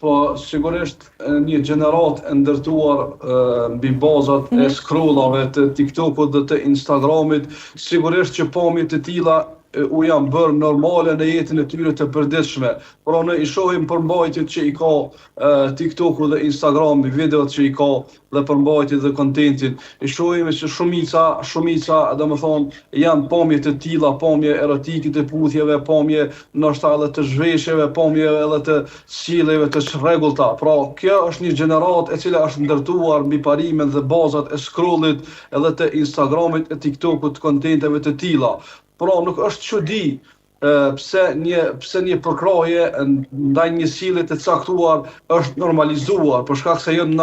Po sigurisht një gjenerat e ndërtuar mbi bazat e scrollave të TikTokut dhe të Instagramit, sigurisht që pamje të tilla u janë bërë normale në jetën e tyre të përditshme. Pra ne I shohim përmbajtjet që I ka TikToku dhe Instagrami, videot që I ka dhe përmbajtjet dhe kontentin. I shohim që shumica, domethënë janë pamje të tilla, pamje erotike të puthjeve, pamje ndoshta edhe të zhveshjeve, pamje edhe të sjelljeve të çrregullta. Pra kjo është një gjenerat e cila është ndërtuar mbi parimet dhe bazat e scrollit edhe të Instagramit, e TikTokut, kontenteve të tilla. Pra nuk është çudi pse një përkraje ndaj një sjellje të caktuar është normalizuar, për shkak se janë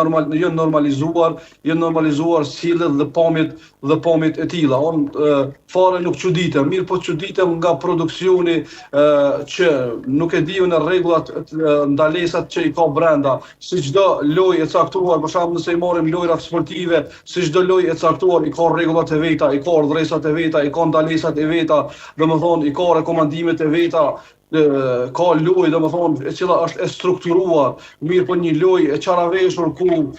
normalizuar sjelljet dhe pamjet e tilla. Fare nuk çuditem, mirë po çuditem nga produksioni që nuk e di në rregullat, ndalesat që I ka brenda. Si çdo lojë e caktuar, për shembull nëse I marrim lojrat sportive, si çdo lojë e caktuar I ka rregullat e veta, I ka urdhëresat e veta, I ka ndalesat e veta, domethënë I ka rekomandimet e veta. Ka lojë domethënë e cila është e strukturuar, mirë po një lojë e qaraveshur ku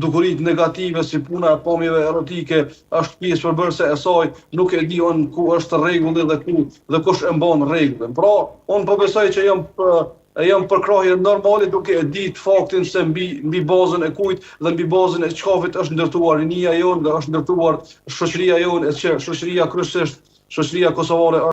dukuritë negative si puna e pamjeve erotike është pjesë përbërëse e saj, nuk e di unë ku është rregulli dhe kush e mban rregullin. Pra, unë po besoj që jam përkrahje normale duke e ditë faktin se mbi bazën e kujt dhe mbi bazën e çkafit është ndërtuar rinia jonë dhe është ndërtuar shoqëria jonë, e që shoqëria kryesisht shoqëria kosovare